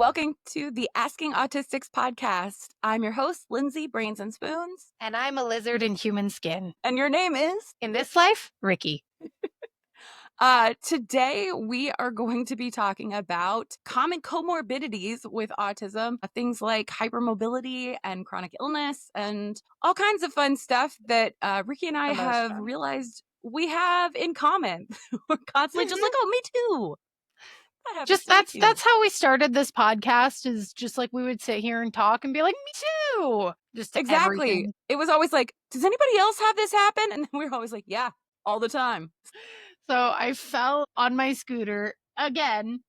welcome to the Asking Autistics podcast. I'm your host, Lindsey, Brains and Spoons. And I'm a lizard in human skin. And your name is? In this life, Riki. Today, we are going to be talking about common comorbidities with autism, things like hypermobility and chronic illness, and all kinds of fun stuff that Riki and I have realized we have in common. We're constantly just like, oh, me too. That's how we started this podcast, is just like we would sit here and talk and be like, me too. Just exactly. Everything. It was always like, does anybody else have this happen? And we were always like, yeah, all the time. So I fell on my scooter again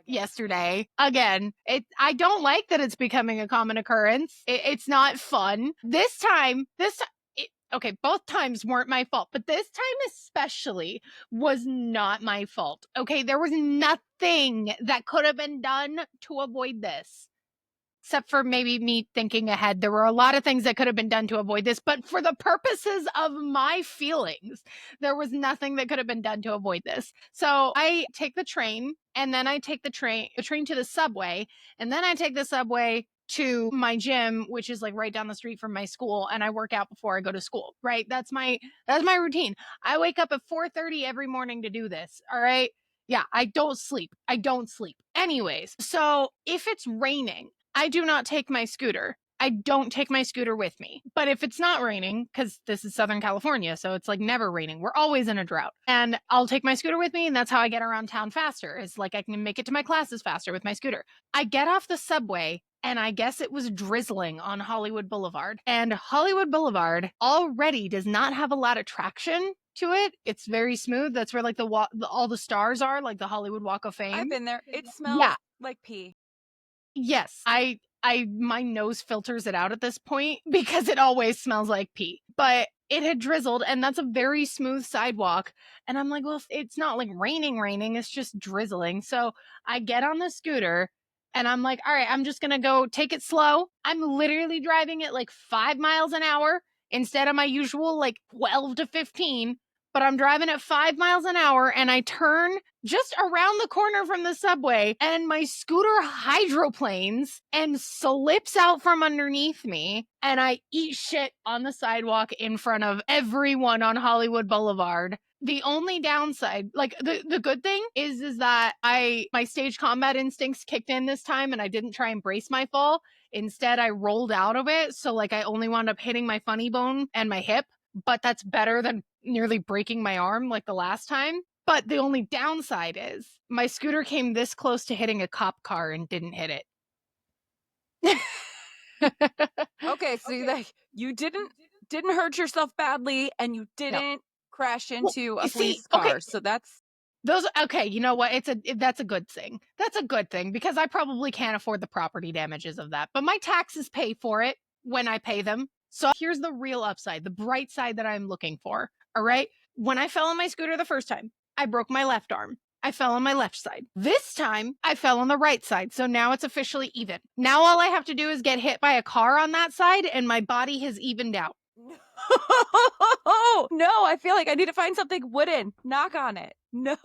yesterday. Again, I don't like that it's becoming a common occurrence. It's not fun. This time, okay, both times weren't my fault, but this time especially was not my fault. Okay, there was nothing that could have been done to avoid this. Except for maybe me thinking ahead. There were a lot of things that could have been done to avoid this, but for the purposes of my feelings, there was nothing that could have been done to avoid this. So I take the train, and then I take the train to the subway, and then I take the subway to my gym, which is like right down the street from my school, and I work out before I go to school, right? That's my routine. I wake up at 4:30 every morning to do this, all right? Yeah, I don't sleep. Anyways, so if it's raining, I do not take my scooter. I don't take my scooter with me. But if it's not raining, because this is Southern California, so it's like never raining. We're always in a drought. And I'll take my scooter with me, and that's how I get around town faster. It's like I can make it to my classes faster with my scooter. I get off the subway, and I guess it was drizzling on Hollywood Boulevard. And Hollywood Boulevard already does not have a lot of traction to it. It's very smooth. That's where like all the stars are, like the Hollywood Walk of Fame. I've been there. It smells like pee. Yes, my nose filters it out at this point because it always smells like pee. But it had drizzled, and that's a very smooth sidewalk. And I'm like, well, it's not like raining, it's just drizzling. So I get on the scooter, and I'm like, all right, I'm just gonna go take it slow. I'm literally driving at like 5 miles an hour instead of my usual like 12 to 15. But I'm driving at 5 miles an hour, and I turn just around the corner from the subway, and my scooter hydroplanes and slips out from underneath me, and I eat shit on the sidewalk in front of everyone on Hollywood Boulevard. The only downside, like the good thing is that my stage combat instincts kicked in this time, and I didn't try and brace my fall. Instead, I rolled out of it, so like I only wound up hitting my funny bone and my hip. But that's better than nearly breaking my arm like the last time. But the only downside is my scooter came this close to hitting a cop car and didn't hit it. Okay, so you didn't hurt yourself badly, and you didn't crash into a police car. Okay. So that's okay. You know what? That's a good thing. That's a good thing, because I probably can't afford the property damages of that. But my taxes pay for it when I pay them. So here's the real upside, the bright side that I'm looking for. All right. When I fell on my scooter the first time, I broke my left arm. I fell on my left side. This time, I fell on the right side. So now it's officially even. Now all I have to do is get hit by a car on that side, and my body has evened out. No, I feel like I need to find something wooden. Knock on it. No.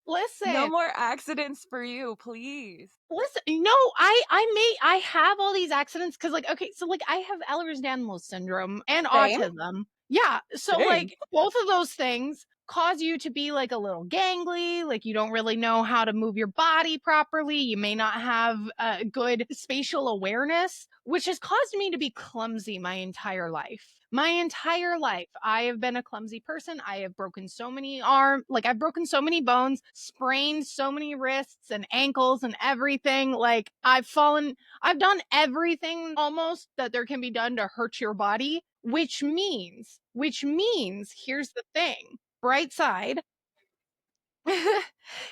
Listen. No more accidents for you, please. Listen, no, I have all these accidents because, like, okay, so, like, I have Ehlers-Danlos syndrome and autism. Yeah, so, like, both of those things cause you to be, like, a little gangly, like, you don't really know how to move your body properly, you may not have good spatial awareness, which has caused me to be clumsy my entire life. My entire life, I have been a clumsy person. I have broken so many I've broken so many bones, sprained so many wrists and ankles and everything. Like, I've done everything almost that there can be done to hurt your body, which means, here's the thing, bright side.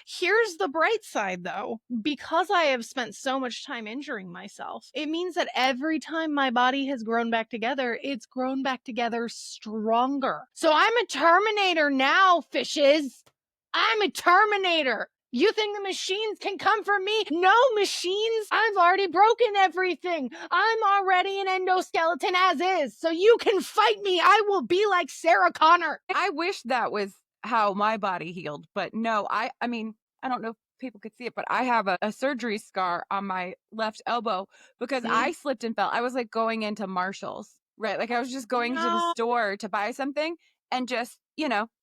Here's the bright side, though. Because I have spent so much time injuring myself, it means that every time my body has grown back together, it's grown back together stronger. So I'm a Terminator now, fishes. I'm a Terminator. You think the machines can come for me? No, machines. I've already broken everything. I'm already an endoskeleton as is. So you can fight me. I will be like Sarah Connor. I wish that was how my body healed, but no, I mean, I don't know people could see it, but I have a surgery scar on my left elbow because I slipped and fell. I was like going into Marshall's, right? Like I was just going to the No. store to buy something and just,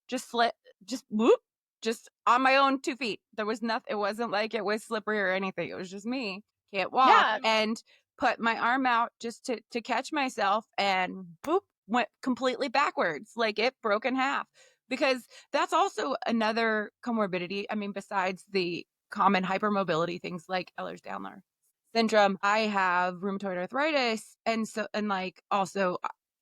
just slip, just whoop, just on my own 2 feet. There was nothing. It wasn't like it was slippery or anything. It was just me. Can't walk. Yeah. And put my arm out just to catch myself and boop, went completely backwards. Like it broke in half. Because that's also another comorbidity. I mean, besides the common hypermobility things like Ehlers-Danlos syndrome, I have rheumatoid arthritis and like also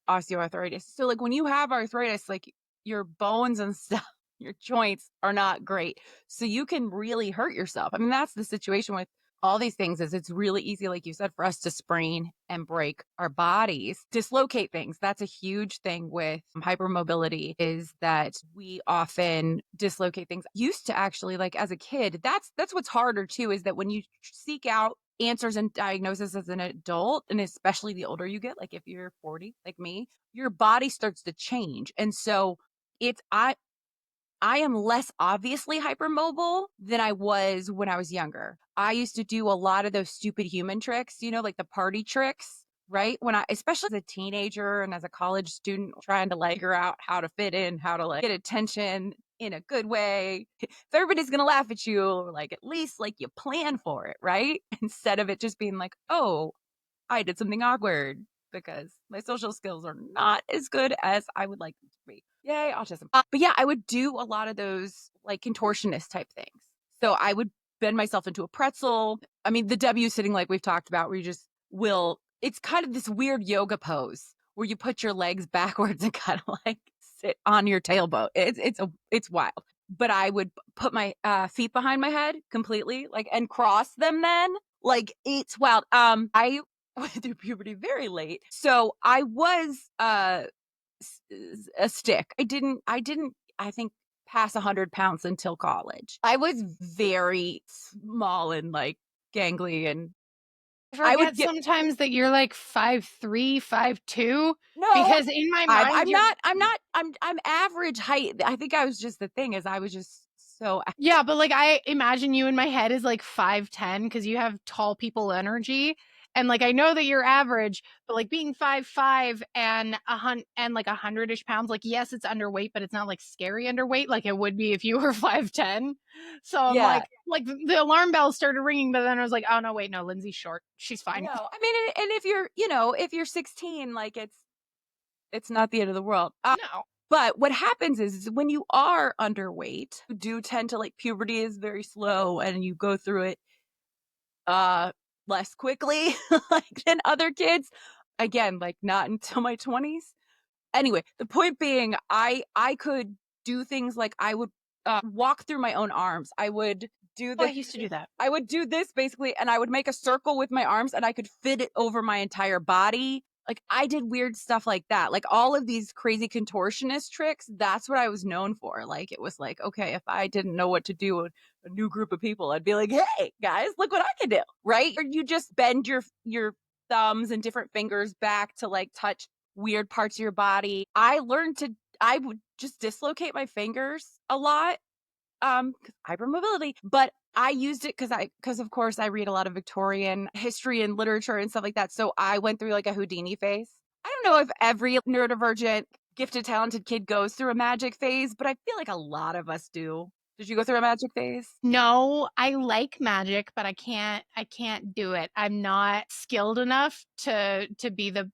osteoarthritis. So like when you have arthritis, like your bones and stuff, your joints are not great. So you can really hurt yourself. I mean, that's the situation with all these things is it's really easy, like you said, for us to sprain and break our bodies, dislocate things. That's a huge thing with hypermobility is that we often dislocate things. Used to actually, like as a kid, that's what's harder too, is that when you seek out answers and diagnosis as an adult, and especially the older you get, like if you're 40, like me, your body starts to change. And so it's I am less obviously hypermobile than I was when I was younger. I used to do a lot of those stupid human tricks, like the party tricks, right? Especially as a teenager and as a college student trying to like figure out how to fit in, how to like get attention in a good way. If everybody's going to laugh at you, like at least like you plan for it, right? Instead of it just being like, oh, I did something awkward because my social skills are not as good as I would like them to be. Yay, autism. But yeah, I would do a lot of those like contortionist type things. So I would bend myself into a pretzel. I mean, the W sitting like we've talked about, where you just it's kind of this weird yoga pose where you put your legs backwards and kind of like sit on your tailbone. It's wild. But I would put my feet behind my head completely, like, and cross them then. Like, it's wild. I went through puberty very late. So I was a stick. I think pass 100 pounds until college. I was very small and like gangly and I I would forget get sometimes that you're like 5'3", 5'2", no. because in my I'm, mind I'm you're not. I'm average height. I think I was just the thing is I was just so yeah, but like I imagine you in my head is like 5'10" because you have tall people energy. And like I know that you're average, but like being 5'5" and like 100-ish pounds, like yes, it's underweight, but it's not like scary underweight like it would be if you were 5'10". So I'm yeah. like the alarm bell started ringing, but then I was like, oh no, wait, no, Lindsay's short. She's fine. No, I mean, and if you're 16, like it's not the end of the world. No. But what happens is when you are underweight, you do tend to like puberty is very slow and you go through it uh less quickly like than other kids. Again, like not until my 20s. Anyway, the point being I could do things like I would walk through my own arms. I would do Oh, I this used to do that. I would do this basically, and I would make a circle with my arms and I could fit it over my entire body. Like I did weird stuff like that. Like all of these crazy contortionist tricks, that's what I was known for. Like it was like, okay, if I didn't know what to do with a new group of people, I'd be like, hey guys, look what I can do. Right? Or you just bend your thumbs and different fingers back to like touch weird parts of your body. I would just dislocate my fingers a lot hypermobility, but I used it because of course I read a lot of Victorian history and literature and stuff like that. So I went through like a Houdini phase. I don't know if every neurodivergent, gifted, talented kid goes through a magic phase, but I feel like a lot of us do. Did you go through a magic phase? No, I like magic, but I can't do it. I'm not skilled enough to be the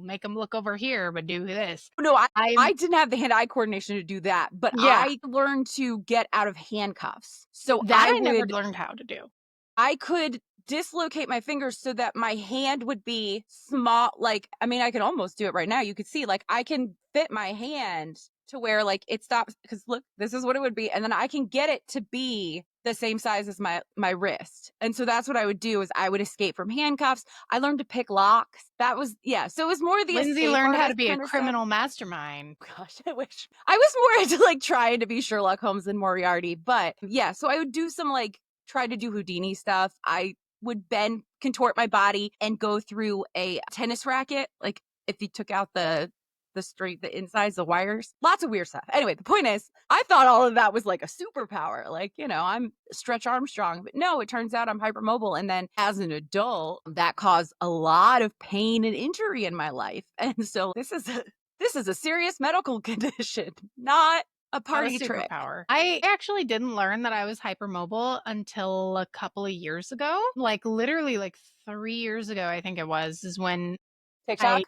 make them look over here, but do this. No, I'm I didn't have the hand-eye coordination to do that, but yeah, I learned to get out of handcuffs. So that I never learned how to do. I could dislocate my fingers so that my hand would be small. Like, I mean, I can almost do it right now. You could see, like, I can fit my hand to where, like, it stops. Because look, this is what it would be, and then I can get it to be the same size as my wrist. And so that's what I would do is I would escape from handcuffs. I learned to pick locks. That was So it was more the Lindsay escape learned how to artist be a kind of stuff. criminal mastermind. Gosh, I wish I was more into like trying to be Sherlock Holmes than Moriarty. But yeah, so I would do some like try to do Houdini stuff. I would contort my body and go through a tennis racket. Like if you took out the the street, the insides, the wires, lots of weird stuff. Anyway, the point is, I thought all of that was like a superpower. Like, I'm Stretch Armstrong, but no, it turns out I'm hypermobile. And then as an adult, that caused a lot of pain and injury in my life. And so this is a serious medical condition, not a party trick. I actually didn't learn that I was hypermobile until a couple of years ago. Like literally like 3 years ago, I think it was, is when TikTok?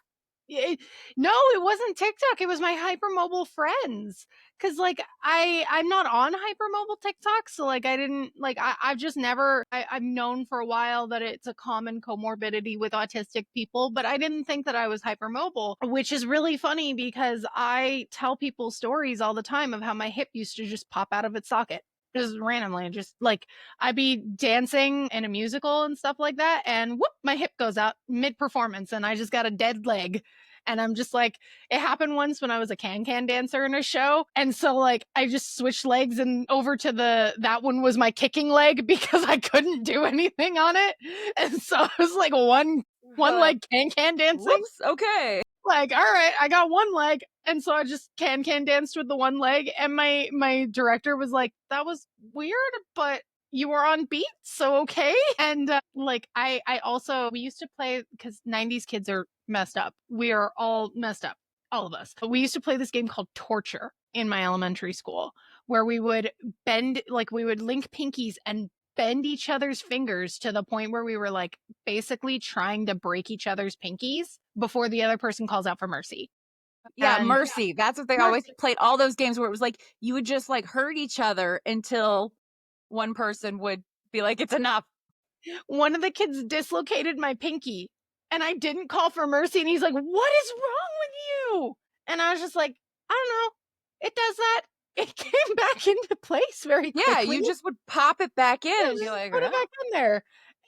No, it wasn't TikTok. It was my hypermobile friends. Cause like I'm not on hypermobile TikTok. So like I didn't like I've just never I've known for a while that it's a common comorbidity with autistic people, but I didn't think that I was hypermobile, which is really funny because I tell people stories all the time of how my hip used to just pop out of its socket. Just randomly, just like I'd be dancing in a musical and stuff like that, and whoop, my hip goes out mid performance, and I just got a dead leg. And I'm just like, it happened once when I was a can-can dancer in a show. And so like, I just switched legs and over to that one was my kicking leg because I couldn't do anything on it. And so it was like one leg can-can dancing. Whoops, okay. Like, all right, I got one leg. And so I just can danced with the one leg. And my director was like, that was weird, but you were on beat, so okay. And like I also, we used to play, because 90s kids are messed up. We are all messed up, all of us. We used to play this game called Torture in my elementary school, where we would we would link pinkies and bend each other's fingers to the point where we were like basically trying to break each other's pinkies before the other person calls out for mercy. Yeah, mercy. That's what they always played. All those games where it was like you would just like hurt each other until one person would be like, it's enough. One of the kids dislocated my pinky and I didn't call for mercy. And he's like, what is wrong with you? And I was just like, I don't know. It does that. It came back into place very quickly. Yeah, you just would pop it back in and be like, put it back in there.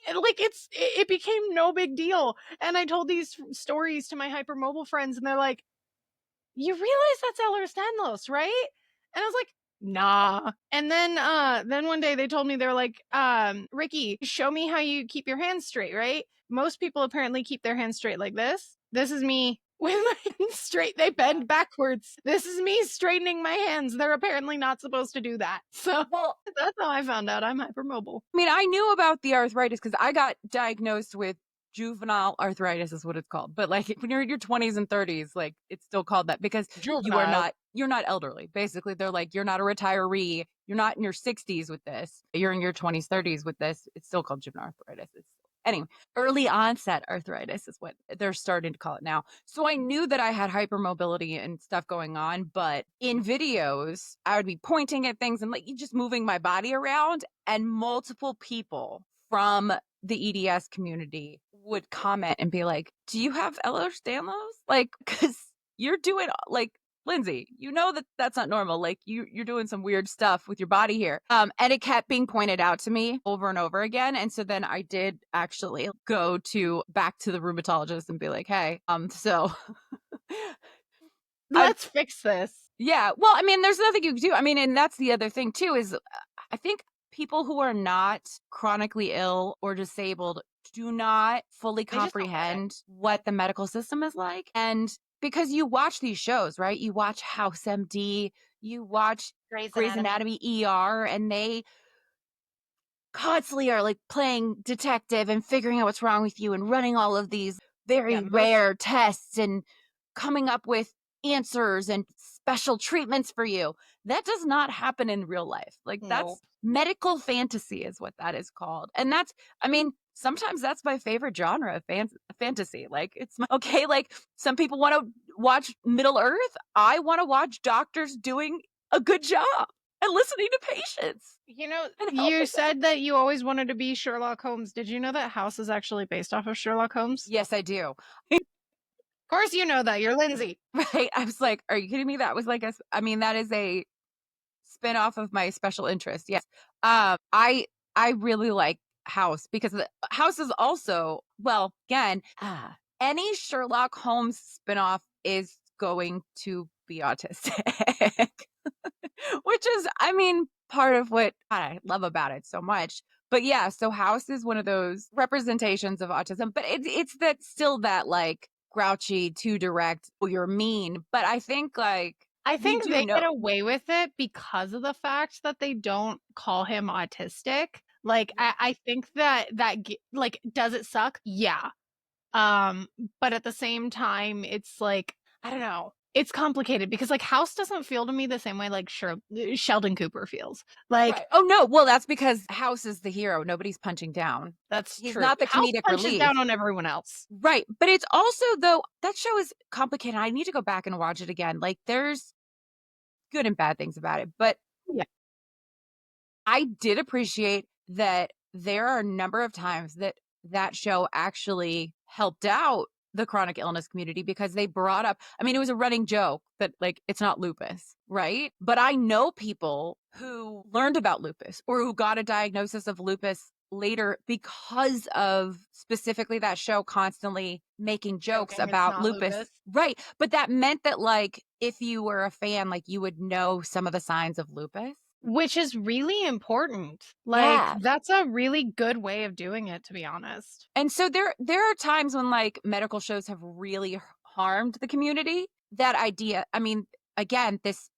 And like it became no big deal. And I told these stories to my hypermobile friends and they're like, you realize that's Ehlers-Danlos, right? And I was like, nah. And then one day they told me, they're like, Riki, show me how you keep your hands straight, right? Most people apparently keep their hands straight like this. This is me with my hands straight. They bend backwards. This is me straightening my hands. They're apparently not supposed to do that. So that's how I found out I'm hypermobile. I mean, I knew about the arthritis because I got diagnosed with juvenile arthritis is what it's called. But like when you're in your 20s and 30s, like it's still called that because you're not elderly. Basically, they're like, you're not a retiree. You're not in your 60s with this. You're in your 20s, 30s with this. It's still called juvenile arthritis. Anyway, early onset arthritis is what they're starting to call it now. So I knew that I had hypermobility and stuff going on, but in videos, I would be pointing at things and like just moving my body around, and multiple people from the EDS community would comment and be like, do you have Ehlers-Danlos? Like, because you're doing like, Lindsey, you know that that's not normal. Like you're doing some weird stuff with your body here. And it kept being pointed out to me over and over again. And so then I did actually go back to the rheumatologist and be like, hey, so let's fix this. Yeah. Well, I mean, there's nothing you can do. I mean, and that's the other thing too, is I think people who are not chronically ill or disabled do not fully comprehend what the medical system is like. And because you watch these shows, right? You watch House MD, you watch Grey's Anatomy ER, and they constantly are like playing detective and figuring out what's wrong with you and running all of these very rare tests and coming up with answers and special treatments for you. That does not happen in real life. Like that's medical fantasy is what that is called. And that's, I mean, sometimes that's my favorite genre of fantasy. Like it's okay. Like some people want to watch Middle Earth. I want to watch doctors doing a good job and listening to patients. You know, you said that you always wanted to be Sherlock Holmes. Did you know that House is actually based off of Sherlock Holmes? Yes, I do. Of course you know that. You're Lindsey. Right. I was like, are you kidding me? That was like that is a spinoff of my special interest. Yes. I really like House because House is also, well, again, any Sherlock Holmes spinoff is going to be autistic. Which is, I mean, part of what I love about it so much. But yeah, so House is one of those representations of autism, but it's that still that like grouchy, too direct, or you're mean. But I think like I we think do they know. get away with it because of the fact that they don't call him autistic. Like, I think like, does it suck? Yeah. Um, but at the same time, it's like, I don't know. It's complicated because like House doesn't feel to me the same way like Sheldon Cooper feels. Like, Right. Oh no, well that's because House is the hero. Nobody's punching down. that's He's true. not the House comedic punches relief. down on everyone else. Right. But it's also though that show is complicated. I need to go back and watch it again. Like there's good and bad things about it. But Yeah. I did appreciate that there are a number of times that that show actually helped out the chronic illness community because they brought up, I mean, it was a running joke that like it's not lupus, right? But I know people who learned about lupus or who got a diagnosis of lupus later because of specifically that show constantly making jokes Joking, it's about not lupus. lupus. Right. But that meant that like if you were a fan, like you would know some of the signs of lupus. Which is really important. Like, Yeah. that's a really good way of doing it, to be honest. And so there are times when like medical shows have really harmed the community. That idea, I mean, again, this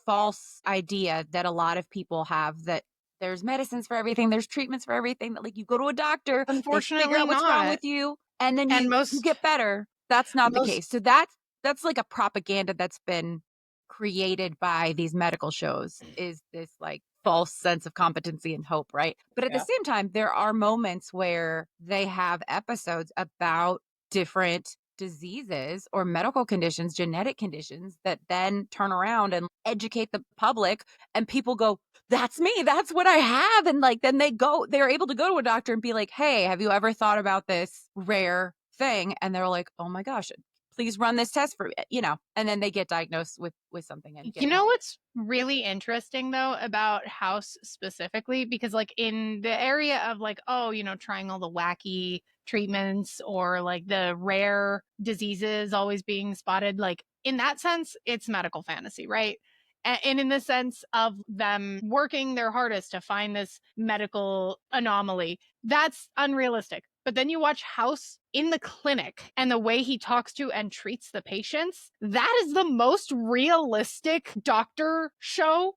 false idea that a lot of people have that there's medicines for everything, there's treatments for everything, that like you go to a doctor, they figure Unfortunately out what's wrong not. with you, and then And you get better. That's not the most case. So that's like a propaganda that's been created by these medical shows is this like false sense of competency and hope, right? But at the yeah. same time, there are moments where they have episodes about different diseases or medical conditions, genetic conditions that then turn around and educate the public and people go, that's me, that's what I have. And like then they're able to go to a doctor and be like, hey, have you ever thought about this rare thing? And they're like, oh my gosh, please run this test for me, and then they get diagnosed with something and get You know help. what's really interesting though about House specifically? Because like in the area of like, oh, trying all the wacky treatments or like the rare diseases always being spotted, like in that sense, it's medical fantasy, right? And in the sense of them working their hardest to find this medical anomaly, that's unrealistic. But then you watch House in the clinic and the way he talks to and treats the patients, that is the most realistic doctor show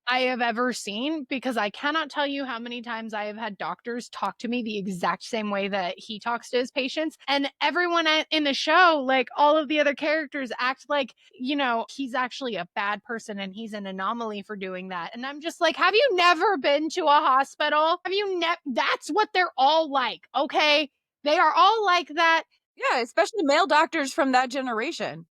I have ever seen, because I cannot tell you how many times I have had doctors talk to me the exact same way that he talks to his patients. And everyone in the show, like all of the other characters, act like, he's actually a bad person and he's an anomaly for doing that. And I'm just like, have you never been to a hospital? That's what they're all like, okay? They are all like that. Yeah, especially male doctors from that generation.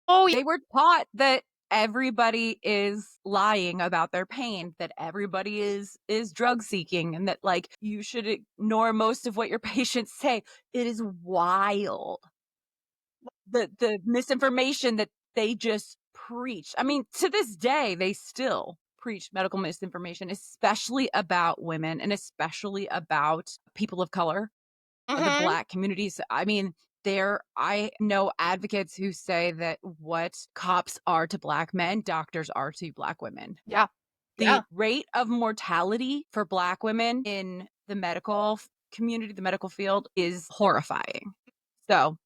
Oh, yeah. They were taught that everybody is lying about their pain, that everybody is drug seeking, and that like you should ignore most of what your patients say. It is wild. The misinformation that they just preach. I mean, to this day, they still preach medical misinformation, especially about women and especially about people of color, the Mhm. Black communities. I mean, I know advocates who say that what cops are to Black men, doctors are to Black women. Yeah. The Yeah. rate of mortality for Black women in the medical community, the medical field, is horrifying. So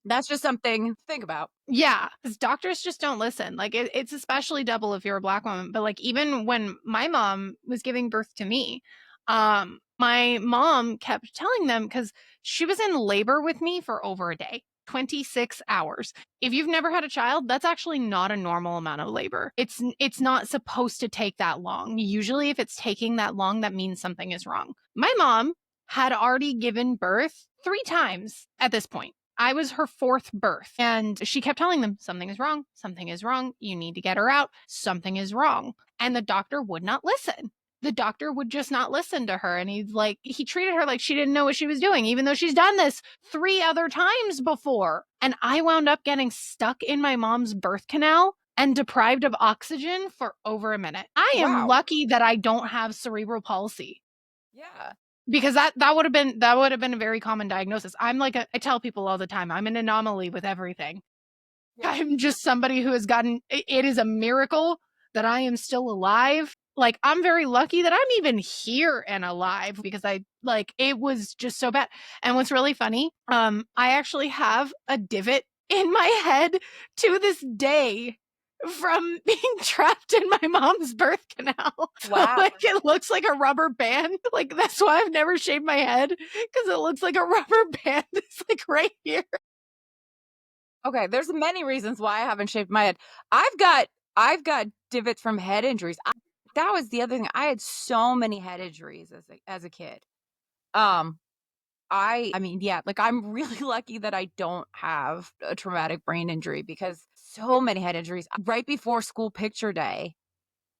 that's just something to think about. Yeah, because doctors just don't listen. Like it's especially double if you're a Black woman. But like even when my mom was giving birth to me, my mom kept telling them, because she was in labor with me for over a day. 26 hours. If you've never had a child, that's actually not a normal amount of labor. It's not supposed to take that long. Usually if it's taking that long, that means something is wrong. My mom had already given birth 3 times at this point. I was her 4th birth. And she kept telling them, something is wrong. Something is wrong. You need to get her out. Something is wrong. And the doctor would not listen. The doctor would just not listen to her. And he treated her like she didn't know what she was doing, even though she's done this 3 other times before. And I wound up getting stuck in my mom's birth canal and deprived of oxygen for over a minute. I am Wow. lucky that I don't have cerebral palsy, Yeah. because that would have been a very common diagnosis. I tell people all the time, I'm an anomaly with everything. Yeah. I'm just somebody who has gotten, it is a miracle that I am still alive. Like, I'm very lucky that I'm even here and alive, because Like, it was just so bad. And what's really funny, I actually have a divot in my head to this day from being trapped in my mom's birth canal. So, Wow. like, it looks like a rubber band. Like, that's why I've never shaved my head, because it looks like a rubber band. It's like right here. Okay, there's many reasons why I haven't shaved my head. I've got divots from head injuries. That was the other thing. I had so many head injuries as a kid. Um, I mean, yeah, like I'm really lucky that I don't have a traumatic brain injury because so many head injuries. Right before school picture day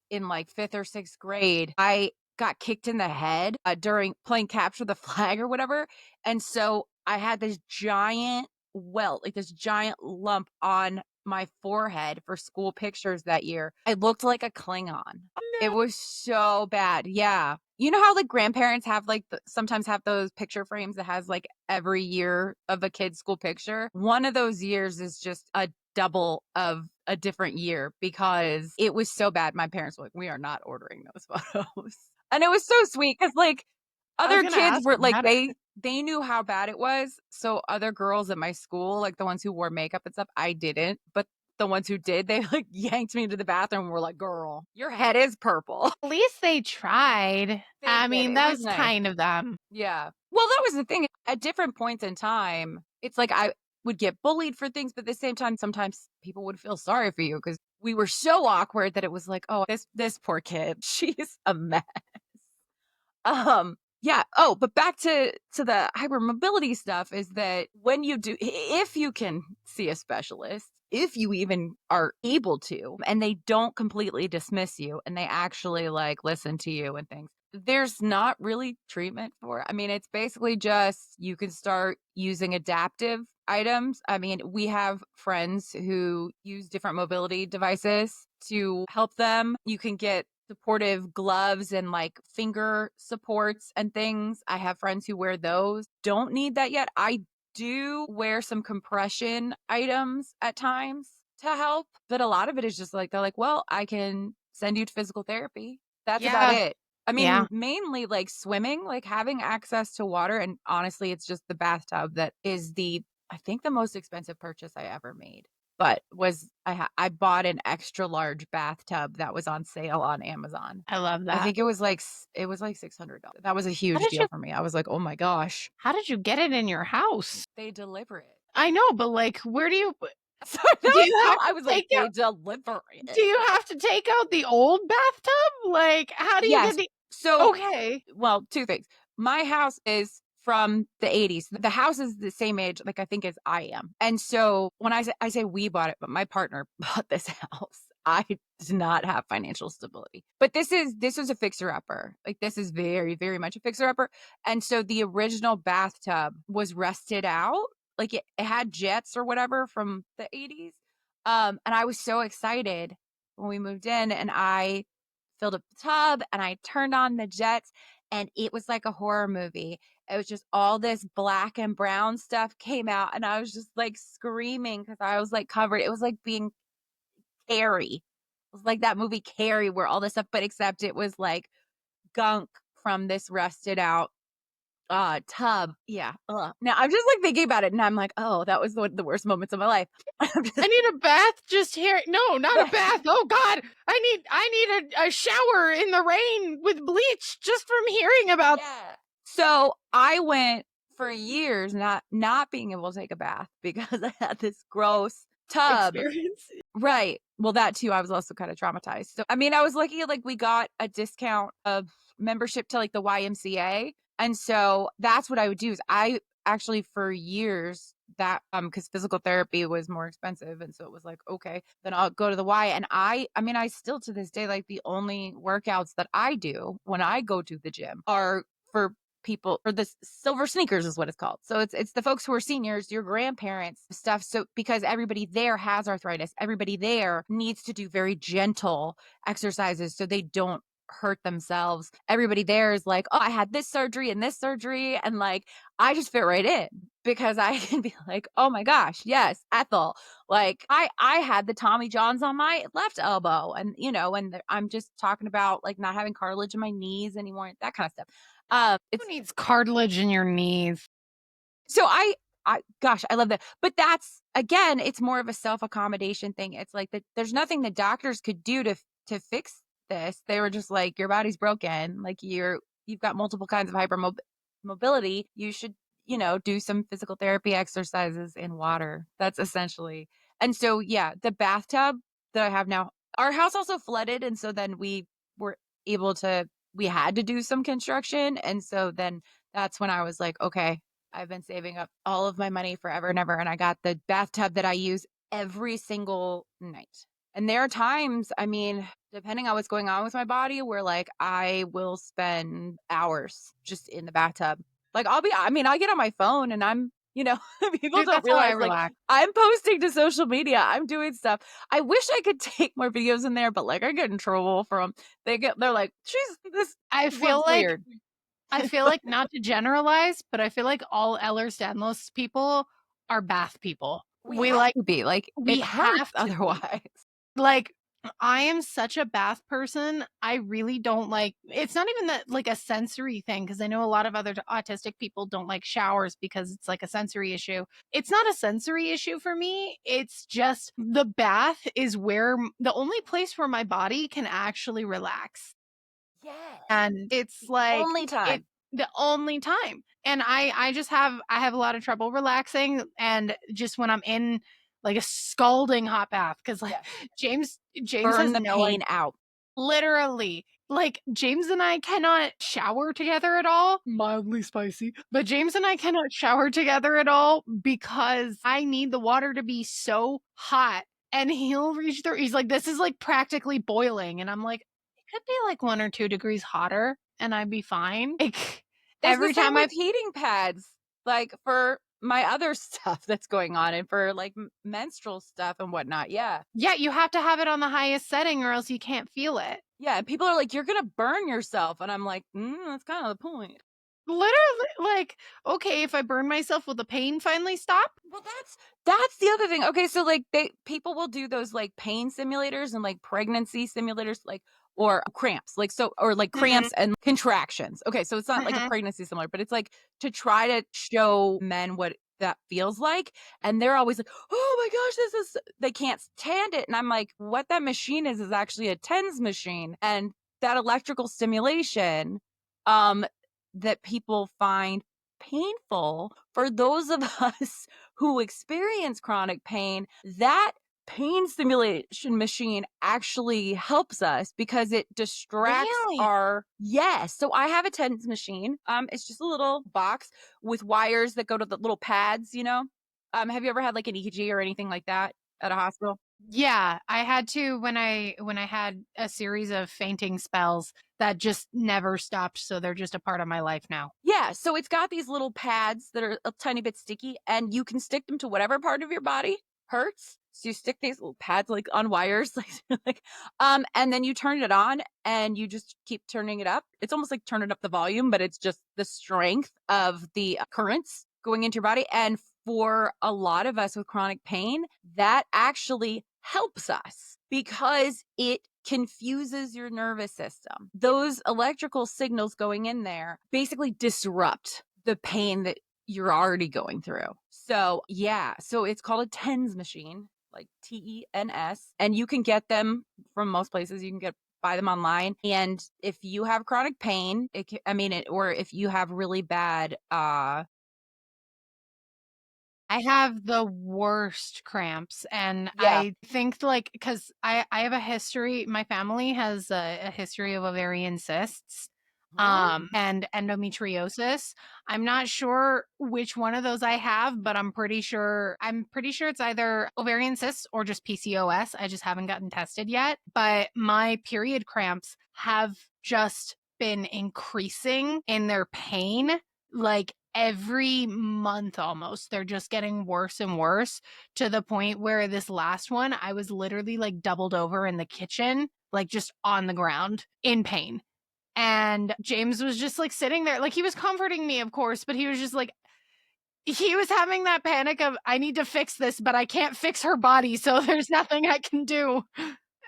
in like 5th or 6th grade, I got kicked in the head during playing capture the flag or whatever. And so I had this giant welt, like this giant lump on my forehead for school pictures that year. I looked like a Klingon. It was so bad. Yeah. You know how like grandparents have like sometimes have those picture frames that has like every year of a kid's school picture? One of those years is just a double of a different year because it was so bad. My parents were like, we are not ordering those photos. And it was so sweet because like I was other going to kids ask were like about it. they knew how bad it was. So other girls at my school, like the ones who wore makeup and stuff, I didn't. But the ones who did, they like yanked me into the bathroom and were like, girl, your head is purple. At least they tried. They I did. mean, It that was was nice. kind of them. Yeah. Well, that was the thing. At different points in time, it's like I would get bullied for things, but at the same time, sometimes people would feel sorry for you because we were so awkward that it was like, oh, this poor kid, she's a mess. Yeah. Oh, but back to the hypermobility stuff is that when you do, if you can see a specialist, if you even are able to, and they don't completely dismiss you and they actually like listen to you and things, there's not really treatment for it. I mean, it's basically just you can start using adaptive items. I mean, we have friends who use different mobility devices to help them. You can get supportive gloves and like finger supports and things. I have friends who wear those. Don't need that yet. I do wear some compression items at times to help, but a lot of it is just like they're like, well, I can send you to physical therapy. That's about Yeah. it. I Yeah. mean, mainly like swimming, like having access to water. And honestly, it's just the bathtub that is I think the most expensive purchase I ever made. But I bought an extra large bathtub that was on sale on Amazon. I love I that. think it was like $600. That was a How huge did deal you for me. I was like, "Oh my gosh." how did you get it in your house? They deliver it. I know, but like, where So do you no, have I to was like, take "They out deliver do it." you have to take out the old bathtub? Like, how do you Yes. get the So, Okay. well, 2 things. My house is from the '80s. The house is the same age, like, I think as I am. And so when I say we bought it, but my partner bought this house. I did not have financial stability. But this was a fixer-upper. Like, this is very, very much a fixer-upper. And so the original bathtub was rusted out. Like, it had jets or whatever from the '80s. And I was so excited when we moved in, and I filled up the tub and I turned on the jets and it was like a horror movie. It was just all this black and brown stuff came out and I was just like screaming because I was like covered. It was like being Carrie. It was like that movie Carrie where all this stuff, but except it was like gunk from this rusted out tub. Yeah. Ugh. Now I'm just like thinking about it and I'm like, oh, that was the worst moments of my life. I'm just I need a bath just here. No, not a bath. Oh God. I need a shower in the rain with bleach just from hearing about Yeah. So I went for years not being able to take a bath because I had this gross tub. experience. Right. Well, that too, I was also kind of traumatized. So I mean, I was lucky like we got a discount of membership to like the YMCA. And so that's what I would do is I actually for years that because physical therapy was more expensive and so it was like okay then I'll go to the Y and I mean I still to this day like the only workouts that I do when I go to the gym are for people or the silver sneakers is what it's called. So it's the folks who are seniors, your grandparents stuff. So because everybody there has arthritis, everybody there needs to do very gentle exercises so they don't hurt themselves. Everybody there is like, oh, I had this surgery and this surgery. And like, I just fit right in because I can be like, oh my gosh, yes, Ethel. Like I had the Tommy Johns on my left elbow and, you know, and I'm just talking about like not having cartilage in my knees anymore, that kind of stuff. It's Who needs cartilage in your knees? so gosh, I love that. But that's again, it's more of a self-accommodation thing. It's like that there's nothing the doctors could do to fix this. They were just like, your body's broken. Like you've got multiple kinds of hypermobility. You should, do some physical therapy exercises in water. That's essentially. And so yeah, the bathtub that I have now, our house also flooded. And so then were able to we had to do some construction. And so then that's when I was like, okay, I've been saving up all of my money forever and ever, and I got the bathtub that I use every single night. And there are times, I mean, depending on what's going on with my body, where like I will spend hours just in the bathtub. Like I get on my phone and people Dude, don't that's how I realize like relax. I'm posting to social media. I'm doing stuff. I wish I could take more videos in there, but like I get in trouble from they're like, this I looks feel like weird. not to generalize, but I feel like all Ehlers-Danlos people are bath people. We have to be like We it have hurts to be. otherwise. Like, I am such a bath person. I really don't like it's not even that like a sensory thing because I know a lot of other autistic people don't like showers because it's like a sensory issue. It's not a sensory issue for me. It's just the bath is the only place where my body can actually relax. Yes. And it's like Only it time. the only time. And I have a lot of trouble relaxing and just when I'm in like a scalding hot bath cuz like Yes. James Burn has the no idea. pain out. Literally. Like James and I cannot shower together at all. Mildly spicy. But James and I cannot shower together at all because I need the water to be so hot. And he'll reach through. He's like, this is like practically boiling. And I'm like, it could be like 1 or 2 degrees hotter and I'd be fine. Like It's the every same time with heating pads, like, for my other stuff that's going on and for, like, menstrual stuff and whatnot, yeah. yeah, you have to have it on the highest setting or else you can't feel it. Yeah, and people are like, "You're gonna burn yourself," and I'm like, that's kinda the point." Literally, like, okay, if I burn myself, will the pain finally stop? Well, that's the other thing. Okay, so like people will do those like pain simulators and like pregnancy simulators, like or cramps, like so or like Mhm, cramps and contractions. Okay, so it's not like a mhm. pregnancy simulator, but it's like to try to show men what that feels like. And they're always like, "Oh my gosh, they can't stand it." And I'm like, "What that machine is actually a TENS machine." And that electrical stimulation um that people find painful for those of us who experience chronic pain, that pain stimulation machine actually helps us because it distracts Really? our yes. So I have a TENS machine. It's just a little box with wires that go to the little pads. Have you ever had like an EKG or anything like that at a hospital? Yeah, I had to when I had a series of fainting spells that just never stopped, so they're just a part of my life now. Yeah, so it's got these little pads that are a tiny bit sticky, and you can stick them to whatever part of your body hurts. So you stick these little pads like on wires, and then you turn it on, and you just keep turning it up. It's almost like turning up the volume, but it's just the strength of the currents going into your body. And for a lot of us with chronic pain, that actually helps us because it confuses your nervous system. Those electrical signals going in there basically disrupt the pain that you're already going through. So, yeah, so it's called a TENS machine, like TENS, and you can get them from most places. You can buy them online. And if you have chronic pain, or if you have really bad I have the worst cramps, and yeah. I think like because I have a history. My family has a history of ovarian cysts, Huh? and endometriosis. I'm not sure which one of those I have, but I'm pretty sure it's either ovarian cysts or just PCOS. I just haven't gotten tested yet. But my period cramps have just been increasing in their pain like every month almost. They're just getting worse and worse to the point where this last one, I was literally like doubled over in the kitchen, like just on the ground in pain. And James was just like sitting there, like he was comforting me, of course, but he was just like, he was having that panic of, I need to fix this, but I can't fix her body. So there's nothing I can do.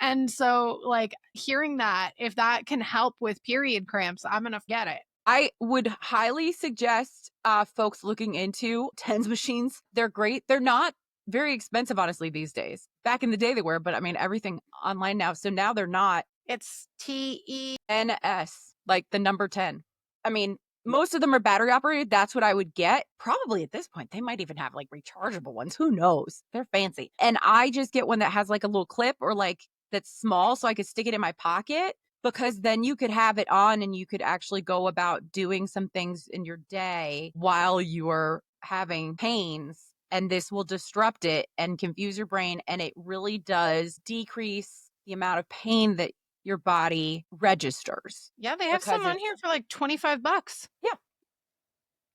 And so, like, hearing that, if that can help with period cramps, I'm going to get it. I would highly suggest folks looking into TENS machines. They're great. They're not very expensive, honestly, these days. Back in the day they were, but I mean, everything online now. So now they're not. It's NS, like the number 10. I mean, most of them are battery operated. That's what I would get. Probably at this point, they might even have like rechargeable ones. Who knows? They're fancy. And I just get one that has like a little clip or like that's small so I could stick it in my pocket, because then you could have it on and you could actually go about doing some things in your day while you're having pains. And this will disrupt it and confuse your brain. And it really does decrease the amount of pain that your body registers. Yeah, they have some Because on here for like $25. Yeah.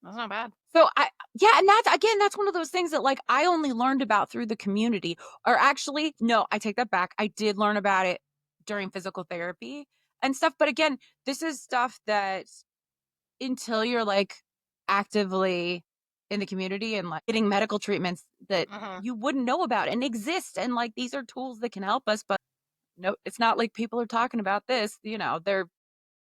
That's not bad. So and that's one of those things that like I only learned about through the community. Or actually, no, I take that back. I did learn about it during physical therapy and stuff. But again, this is stuff that until you're like actively in the community and like getting medical treatments that you wouldn't know about and exist. And like these are tools that can help us, but no, it's not like people are talking about this. They're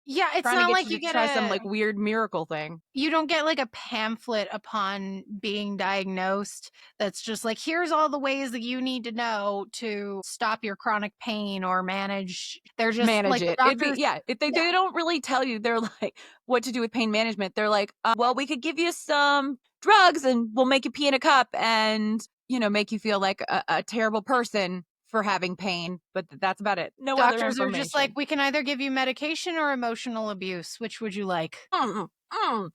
Yeah, it's trying to not get like you you to get try some like weird miracle thing. you don't get like a pamphlet upon being diagnosed that's just like, here's all the ways that you need to know to stop your chronic pain or manage. They're just Manage like the it. It'd be, doctors. yeah. If they don't really tell you, they're like, what to do with pain management. They're like, well, we could give you some drugs and we'll make you pee in a cup and make you feel like a terrible person for having pain, but that's about it. No other Doctors are just like, information. we can either give you medication or emotional abuse. Which would you like? I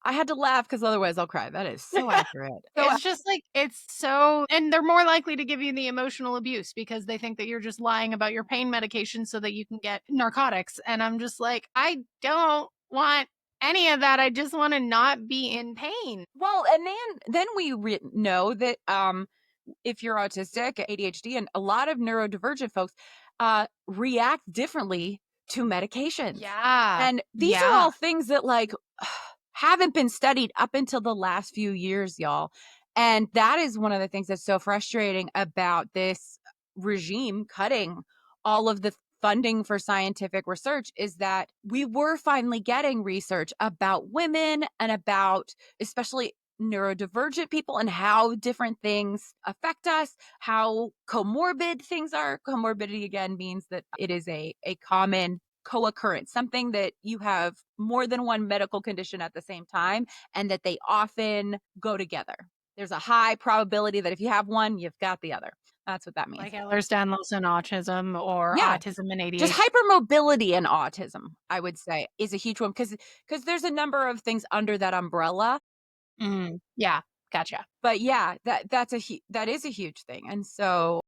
had to laugh because otherwise I'll cry. That is so accurate. It's just like, it's so, and they're more likely to give you the emotional abuse because they think that you're just lying about your pain medication so that you can get narcotics. And I'm just like, I don't want any of that. I just want to not be in pain. Well, and then we know that if you're autistic, ADHD, and a lot of neurodivergent folks react differently to medications. Yeah. And these are all things that like haven't been studied up until the last few years, y'all. And that is one of the things that's so frustrating about this regime cutting all of the funding for scientific research is that we were finally getting research about women and about especially neurodivergent people and how different things affect us, how comorbid things are. Comorbidity again means that it is a common co-occurrence, something that you have more than one medical condition at the same time and that they often go together. There's a high probability that if you have one, you've got the other. That's what that means. Like Ehlers-Danlos and autism or autism and ADHD. Just hypermobility and autism, I would say, is a huge one because there's a number of things under that umbrella. Yeah, gotcha. But yeah, that is a huge thing. And so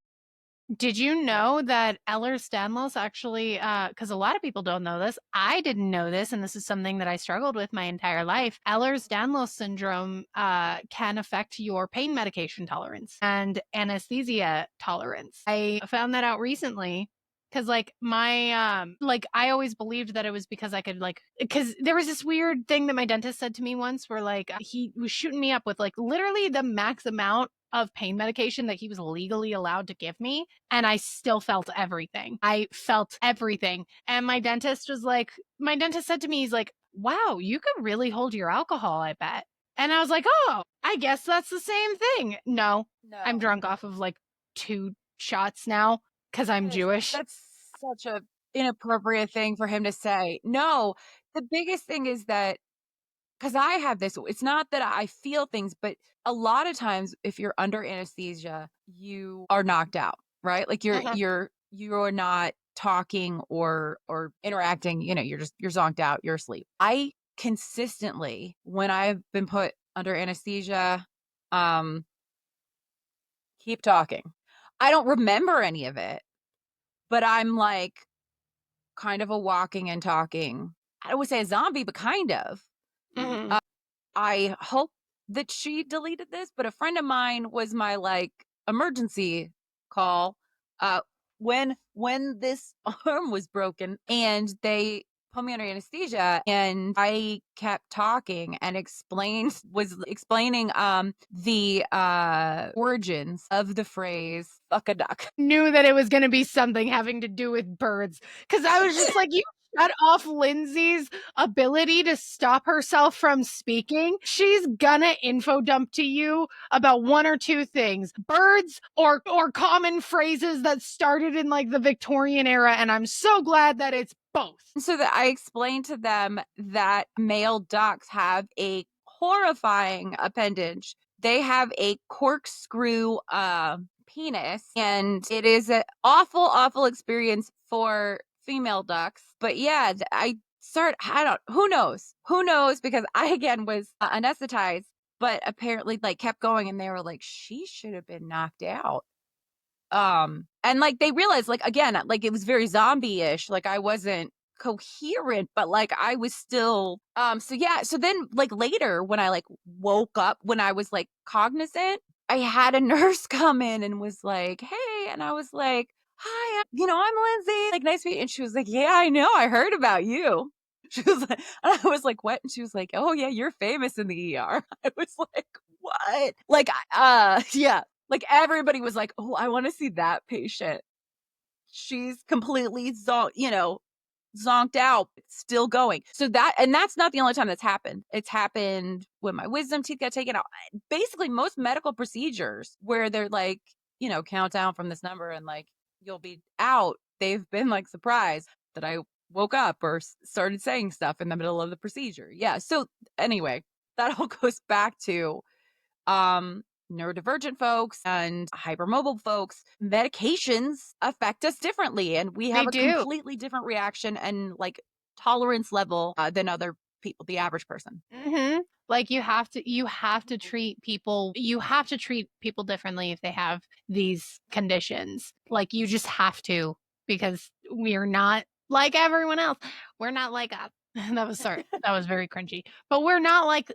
did you know that Ehlers-Danlos actually, because a lot of people don't know this, I didn't know this, and this is something that I struggled with my entire life. Ehlers-Danlos syndrome can affect your pain medication tolerance and anesthesia tolerance. I found that out recently. Cause like my, I always believed that it was because I could cause there was this weird thing that my dentist said to me once where like he was shooting me up with like literally the max amount of pain medication that he was legally allowed to give me. And I still felt everything. I felt everything. And my dentist said to me, he's like, wow, you could really hold your alcohol, I bet. And I was like, oh, I guess that's the same thing. No. I'm drunk off of like 2 shots now. Because I'm Jewish. That's such a inappropriate thing for him to say. No, the biggest thing is that because I have this, it's not that I feel things, but a lot of times if you're under anesthesia, you are knocked out, right? Like you're not talking or interacting, you're zonked out, you're asleep. I consistently, when I've been put under anesthesia, keep talking. I don't remember any of it, but I'm like kind of a walking and talking. I would say a zombie, but kind of. I hope that she deleted this, but a friend of mine was my like emergency call when this arm was broken and they put me under anesthesia and I kept talking and was explaining the origins of the phrase fuck a duck. Knew that it was going to be something having to do with birds because I was just like, you cut off Lindsay's ability to stop herself from speaking, she's gonna info dump to you about one or two things: birds or common phrases that started in like the Victorian era. And I'm so glad that it's both. So that I explained to them that male ducks have a horrifying appendage. They have a corkscrew penis, and it is an awful, awful experience for female ducks. But yeah, who knows, because I again was anesthetized, but apparently like kept going, and they were like, she should have been knocked out. And like they realized, like, again, like it was very zombie-ish, like I wasn't coherent, but like I was still so yeah, so then like later when I like woke up, when I was like cognizant, I had a nurse come in and was like, hey, and I was like, hi, I'm Lindsay, like nice to meet you. And she was like, yeah, I know, I heard about you. She was like, and I was like, what? And she was like, oh yeah, you're famous in the ER. I was like, what? Like yeah, like everybody was like, oh, I want to see that patient. She's completely zonked out, still going. So that's not the only time that's happened. It's happened when my wisdom teeth got taken out. Basically, most medical procedures where they're like, count down from this number and like you'll be out, they've been like surprised that I woke up or started saying stuff in the middle of the procedure. Yeah. So anyway, that all goes back to neurodivergent folks and hypermobile folks. Medications affect us differently, and we have They a do. completely different reaction and like tolerance level than other people, the average person. Mm-hmm. Like you have to treat people differently if they have these conditions. Like you just have to, because we are not like everyone else. We're not like us. That was very cringy. But we're not like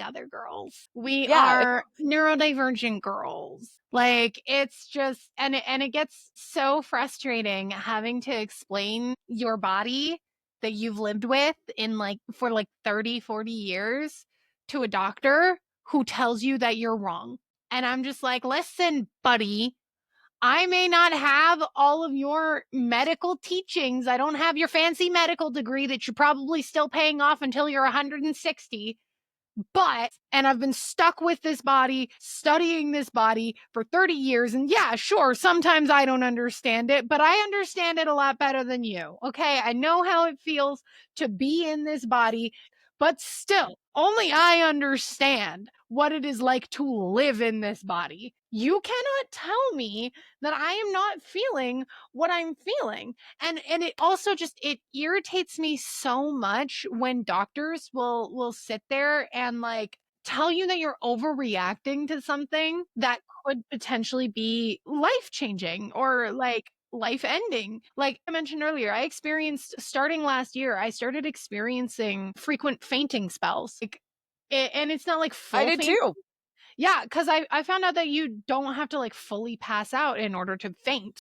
other girls. We Yeah. are neurodivergent girls. Like it's just, and it gets so frustrating having to explain your body that you've lived with in like for like 30, 40 years to a doctor who tells you that you're wrong. And I'm just like, listen, buddy, I may not have all of your medical teachings. I don't have your fancy medical degree that you're probably still paying off until you're 160. And I've been stuck with this body, studying this body for 30 years. And yeah, sure, sometimes I don't understand it, but I understand it a lot better than you. Okay. I know how it feels to be in this body, but still, only I understand what it is like to live in this body. You cannot tell me that I am not feeling what I'm feeling. And it also just, it irritates me so much when doctors will sit there and like tell you that you're overreacting to something that could potentially be life changing or like life ending. Like I mentioned earlier, starting last year, I started experiencing frequent fainting spells. Like and it's not like I full did faint. too. Yeah, because I found out that you don't have to like fully pass out in order to faint.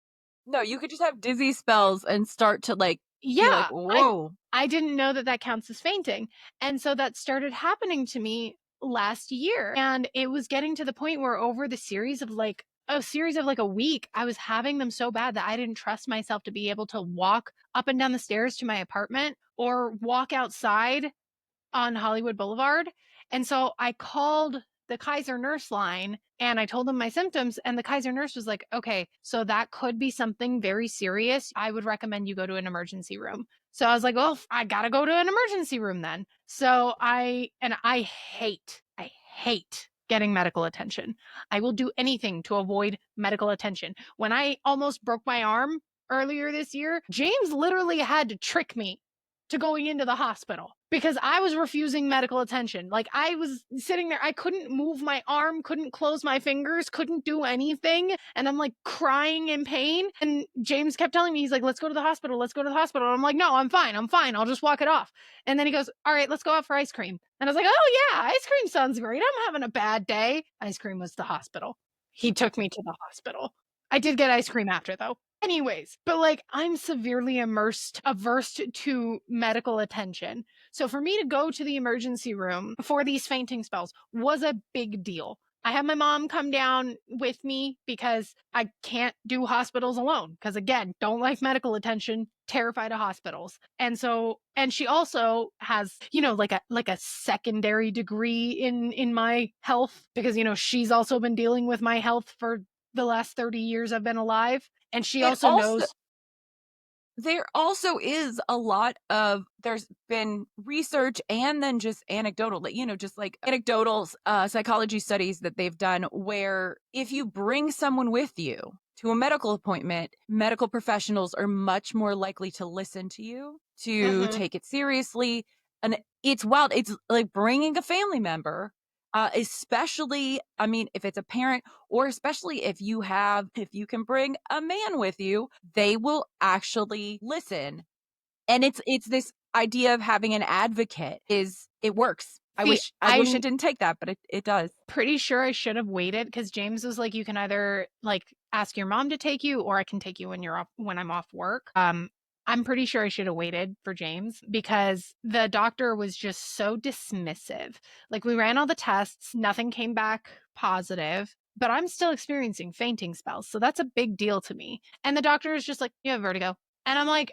No, you could just have dizzy spells and start to like be like, Yeah, whoa. I didn't know that that counts as fainting. And so that started happening to me last year. And it was getting to the point where over the series of like a week, I was having them so bad that I didn't trust myself to be able to walk up and down the stairs to my apartment or walk outside on Hollywood Boulevard. And so I called the Kaiser nurse line and I told them my symptoms. And the Kaiser nurse was like, okay, so that could be something very serious. I would recommend you go to an emergency room. So I was like, well, I got to go to an emergency room then. So I hate getting medical attention. I will do anything to avoid medical attention. When I almost broke my arm earlier this year, James literally had to trick me to going into the hospital because I was refusing medical attention. Like I was sitting there, I couldn't move my arm, couldn't close my fingers, couldn't do anything. And I'm like crying in pain. And James kept telling me, he's like, let's go to the hospital. Let's go to the hospital. And I'm like, no, I'm fine. I'll just walk it off. And then he goes, all right, let's go out for ice cream. And I was like, oh yeah, ice cream sounds great. I'm having a bad day. Ice cream was the hospital. He took me to the hospital. I did get ice cream after though. Anyways, but like I'm severely averse to medical attention. So for me to go to the emergency room for these fainting spells was a big deal. I have my mom come down with me because I can't do hospitals alone. Because again, don't like medical attention, terrified of hospitals. And she also has, like a secondary degree in my health, because she's also been dealing with my health for the last 30 years I've been alive. And she It also also knows. There also is a lot of there's been research and then just anecdotal, just like anecdotal psychology studies that they've done where if you bring someone with you to a medical appointment, medical professionals are much more likely to listen to you, to Mhm. take it seriously. And it's wild. It's like bringing a family member, especially, I mean, if it's a parent or especially if you can bring a man with you, they will actually listen. And it's this idea of having an advocate it works. See, I wish it didn't take that, but it does. pretty sure I should have waited, because James was like, you can either like ask your mom to take you, or I can take you when I'm off work. I'm pretty sure I should have waited for James, because the doctor was just so dismissive. Like, we ran all the tests, nothing came back positive, but I'm still experiencing fainting spells. So that's a big deal to me. And the doctor is just like, you have vertigo. And I'm like,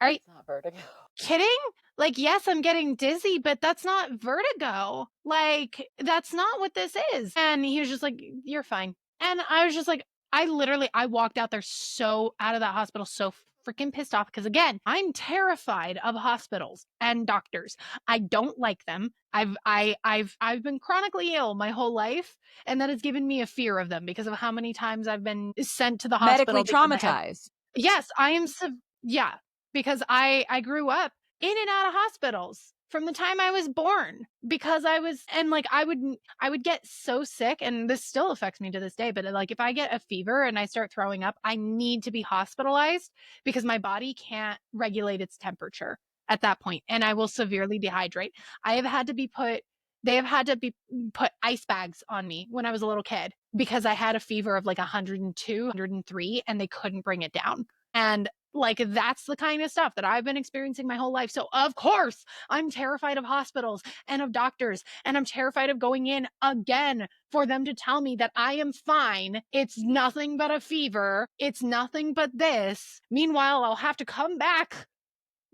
are you It's not vertigo. kidding? Like, yes, I'm getting dizzy, but that's not vertigo. Like, that's not what this is. And he was just like, you're fine. And I was just like, I walked out there so out of that hospital so freaking pissed off, because again, I'm terrified of hospitals and doctors. I don't like them. I've been chronically ill my whole life, and that has given me a fear of them because of how many times I've been sent to the Medically hospital because I have. traumatized. Yes, I am. Yeah, because I grew up in and out of hospitals from the time I was born, because I was, and like I would get so sick, and this still affects me to this day, but like if I get a fever and I start throwing up, I need to be hospitalized because my body can't regulate its temperature at that point, and I will severely dehydrate. I have had to be put They have had to be put ice bags on me when I was a little kid because I had a fever of like 102, 103, and they couldn't bring it down. And like, that's the kind of stuff that I've been experiencing my whole life. So, of course, I'm terrified of hospitals and of doctors, and I'm terrified of going in again for them to tell me that I am fine. It's nothing but a fever. It's nothing but this. Meanwhile, I'll have to come back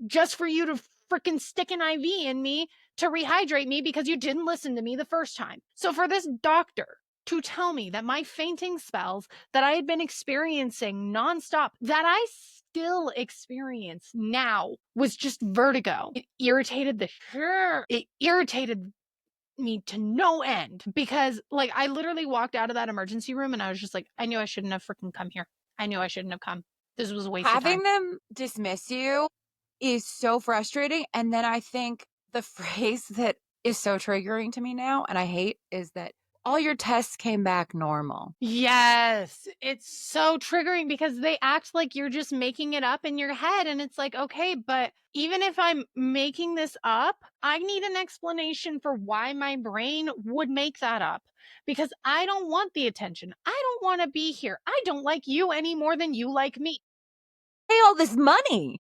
just for you to freaking stick an IV in me to rehydrate me because you didn't listen to me the first time. So for this doctor to tell me that my fainting spells that I had been experiencing nonstop, that I still experience now, was just vertigo. It irritated me to no end, because like I literally walked out of that emergency room and I was just like, I knew I shouldn't have freaking come here. I knew I shouldn't have come. This was a waste of time. Having them dismiss you is so frustrating. And then I think the phrase that is so triggering to me now, and I hate, is that all your tests came back normal. Yes, it's so triggering because they act like you're just making it up in your head. And it's like, okay, but even if I'm making this up, I need an explanation for why my brain would make that up, because I don't want the attention. I don't want to be here. I don't like you any more than you like me. Pay all this money.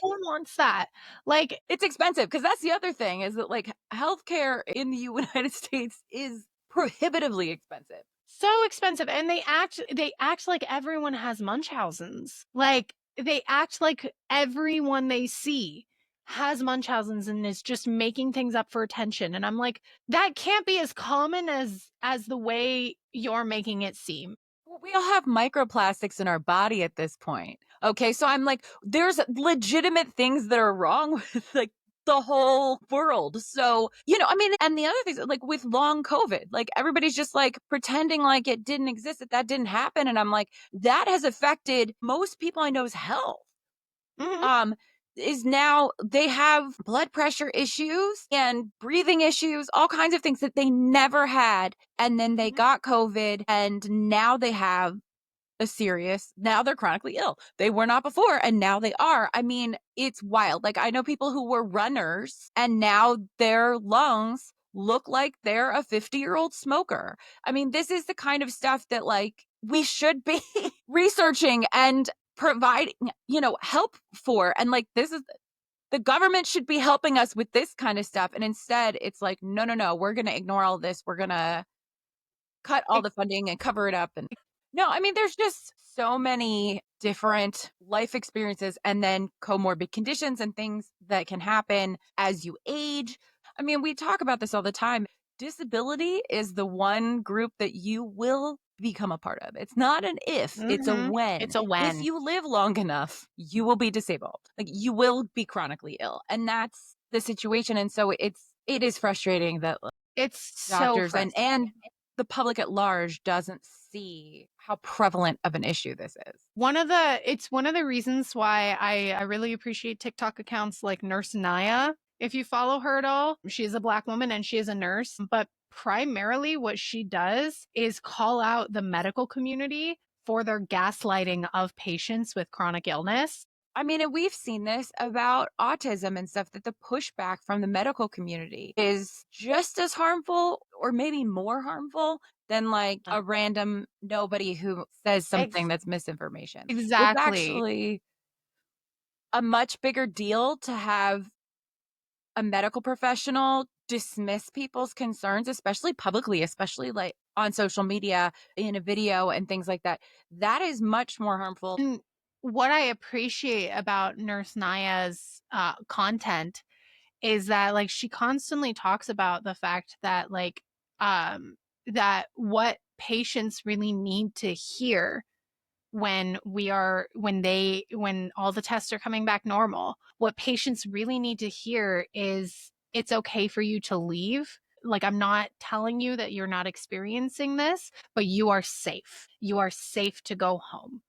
Who wants that? Like, It's expensive because that's the other thing is that like healthcare in the United States is prohibitively expensive. so expensive, and they act like everyone has Munchausen's. Like, they act like everyone they see has Munchausen's and is just making things up for attention. And I'm like, that can't be as common as the way you're making it seem. Well, we all have microplastics in our body at this point. Okay, so I'm like, there's legitimate things that are wrong with like the whole world. So, I mean, and the other things like with long COVID, like everybody's just like pretending like it didn't exist, that didn't happen. And I'm like, that has affected most people I know's health. Mhm. Um, is now they have blood pressure issues and breathing issues, all kinds of things that they never had. And then they Mhm. got COVID and now they have now they're chronically ill. They were not before and now they are. I mean, it's wild. Like I know people who were runners and now their lungs look like they're a 50-year-old smoker. I mean, this is the kind of stuff that like we should be researching and providing, help for. And like this is the government should be helping us with this kind of stuff. And instead it's like, no, we're going to ignore all this. We're going to cut all the funding and cover it up. And no, I mean, there's just so many different life experiences and then comorbid conditions and things that can happen as you age. I mean, we talk about this all the time. Disability is the one group that you will become a part of. It's not an if, it's a when. It's a If when. you live long enough, you will be disabled. Like you will be chronically ill. And that's the situation. And so it is frustrating that It's so doctors frustrating. and the public at large doesn't see how prevalent of an issue this is. It's one of the reasons why I really appreciate TikTok accounts like Nurse Naya. If you follow her at all, she is a Black woman and she is a nurse, but primarily what she does is call out the medical community for their gaslighting of patients with chronic illness. I mean, and we've seen this about autism and stuff, that the pushback from the medical community is just as harmful or maybe more harmful than like a random nobody who says something that's misinformation. Exactly. It's actually a much bigger deal to have a medical professional dismiss people's concerns, especially publicly, especially like on social media, in a video and things like that. That is much more harmful. And what I appreciate about Nurse Naya's content is that like she constantly talks about the fact that like that what patients really need to hear when all the tests are coming back normal, what patients really need to hear is it's okay for you to leave. Like, I'm not telling you that you're not experiencing this, but you are safe. You are safe to go home.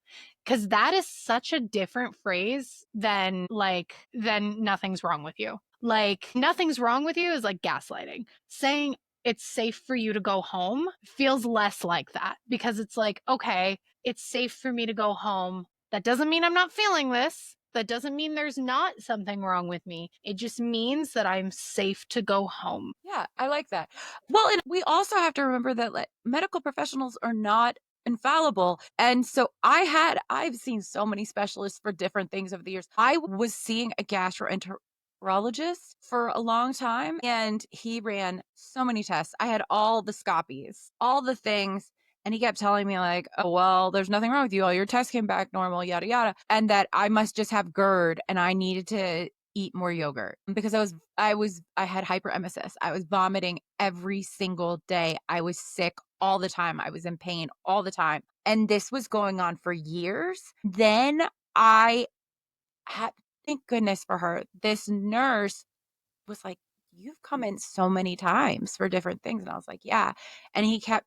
Because that is such a different phrase than nothing's wrong with you. Like, nothing's wrong with you is like gaslighting. Saying it's safe for you to go home feels less like that, because it's like, okay, it's safe for me to go home. That doesn't mean I'm not feeling this. That doesn't mean there's not something wrong with me. It just means that I'm safe to go home. Yeah, I like that. Well, and we also have to remember that like, medical professionals are not infallible. And so I've seen so many specialists for different things over the years. I was seeing a gastroenterologist for a long time, and he ran so many tests. I had all the scopies, all the things. And he kept telling me like, oh, well, there's nothing wrong with you. All your tests came back normal, yada, yada. And that I must just have GERD and I needed to eat more yogurt because I had hyperemesis. I was vomiting every single day. I was sick all the time. I was in pain all the time. And this was going on for years. Then I had, thank goodness for her, this nurse was like, you've come in so many times for different things. And I was like, yeah. And he kept,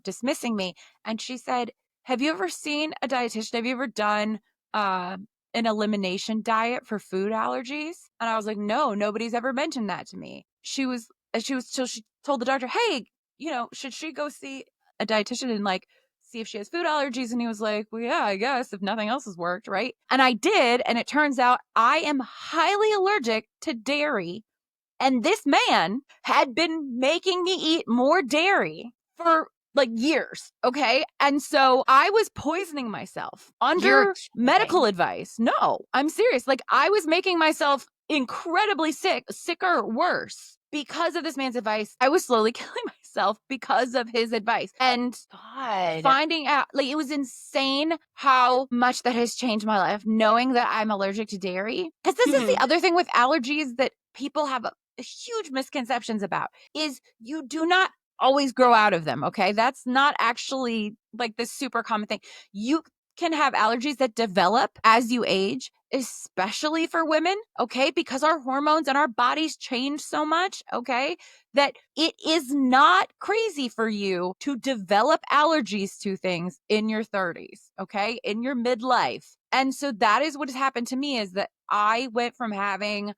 dismissing me. And she said, have you ever seen a dietitian? Have you ever done an elimination diet for food allergies? And I was like, no, nobody's ever mentioned that to me. She told the doctor, hey, should she go see a dietitian and like see if she has food allergies? And he was like, well, yeah, I guess if nothing else has worked, right? And I did. And it turns out I am highly allergic to dairy. And this man had been making me eat more dairy for like years. Okay. And so I was poisoning myself under medical advice. No, I'm serious. Like I was making myself incredibly sicker, worse because of this man's advice. I was slowly killing myself because of his advice. And finding out, like, it was insane how much that has changed my life, knowing that I'm allergic to dairy. Because this is the other thing with allergies that people have huge misconceptions about, is you do not always grow out of them. Okay. That's not actually like the super common thing. You can have allergies that develop as you age, especially for women. Okay. Because our hormones and our bodies change so much. Okay. That it is not crazy for you to develop allergies to things in your 30s. Okay. In your midlife. And so that is what has happened to me, is that I went from having,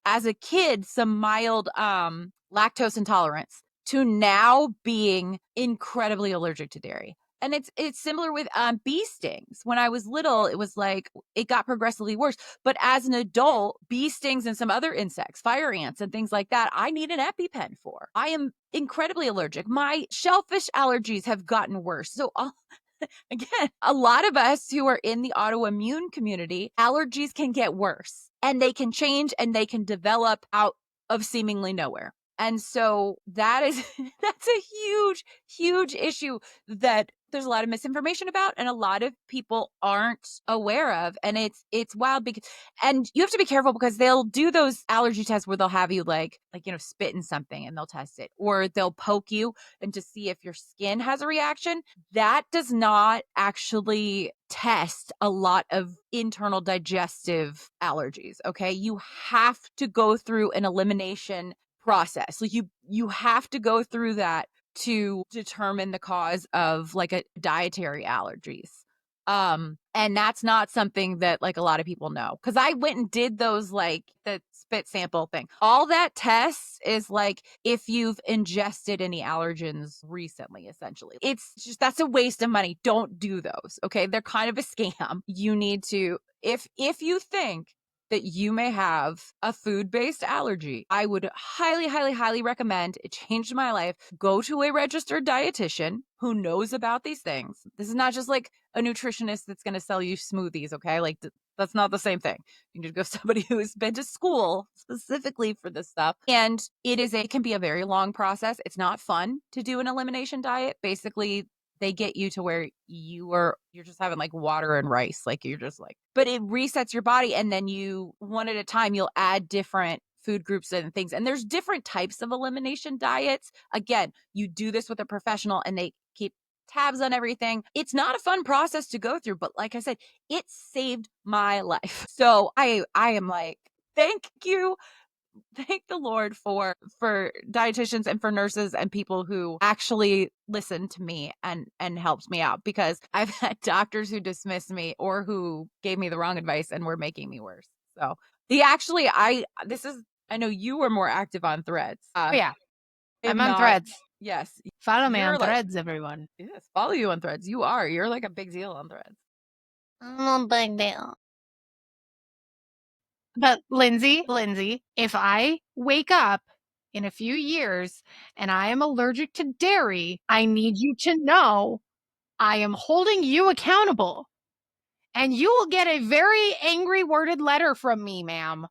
as a kid, some mild lactose intolerance to now being incredibly allergic to dairy. And it's similar with bee stings. When I was little, it was like it got progressively worse. But as an adult, bee stings and some other insects, fire ants and things like that, I need an EpiPen for. I am incredibly allergic. My shellfish allergies have gotten worse. So again, a lot of us who are in the autoimmune community, allergies can get worse. and they can change and they can develop out of seemingly nowhere. And so that's a huge, huge issue that there's a lot of misinformation about and a lot of people aren't aware of. And it's wild because, and you have to be careful because they'll do those allergy tests where they'll have you spit in something and they'll test it, or they'll poke you and to see if your skin has a reaction. That does not actually test a lot of internal digestive allergies. Okay. You have to go through an elimination process. Like you have to go through that to determine the cause of like a dietary allergies. And that's not something that like a lot of people know. Cause I went and did those like the spit sample thing. All that tests is like if you've ingested any allergens recently, essentially. It's just that's a waste of money. Don't do those. Okay. They're kind of a scam. You need to, if you think that you may have a food-based allergy, I would highly, highly, highly recommend, it changed my life, go to a registered dietitian who knows about these things. This is not just like a nutritionist that's going to sell you smoothies, okay? Like that's not the same thing. You need to go to somebody who's been to school specifically for this stuff. And it can be a very long process. It's not fun to do an elimination diet. Basically, they get you to where you're just having like water and rice. Like you're just like, but it resets your body. And then you, one at a time, you'll add different food groups and things. And there's different types of elimination diets. Again, you do this with a professional and they keep tabs on everything. It's not a fun process to go through, but like I said, it saved my life. So I am like, thank you. Thank the Lord for dietitians and for nurses and people who actually listened to me and helped me out, because I've had doctors who dismissed me or who gave me the wrong advice and were making me worse. So I know you were more active on Threads. Oh yeah, I'm on Threads. Yes. Follow me on Threads, everyone. Yes, follow you on Threads. You're like a big deal on Threads. I'm a big deal. But Lindsey, if I wake up in a few years and I am allergic to dairy, I need you to know I am holding you accountable. And you will get a very angry worded letter from me, ma'am.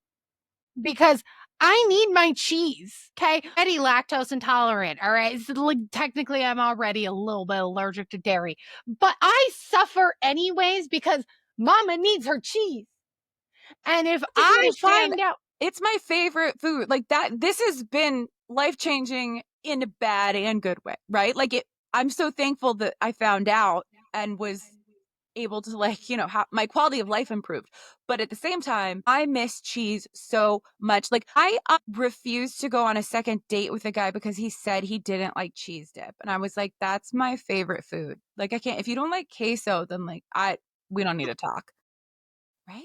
Because I need my cheese, okay? I'm already lactose intolerant, all right? So, like, technically, I'm already a little bit allergic to dairy. But I suffer anyways because Mama needs her cheese. And if I find out, it's my favorite food. Like that, this has been life-changing in a bad and good way, right? Like I'm so thankful that I found out and was able to my quality of life improved. But at the same time, I miss cheese so much. Like I refused to go on a second date with a guy because he said he didn't like cheese dip. And I was like, that's my favorite food. Like I can't, if you don't like queso, then like we don't need to talk. Right?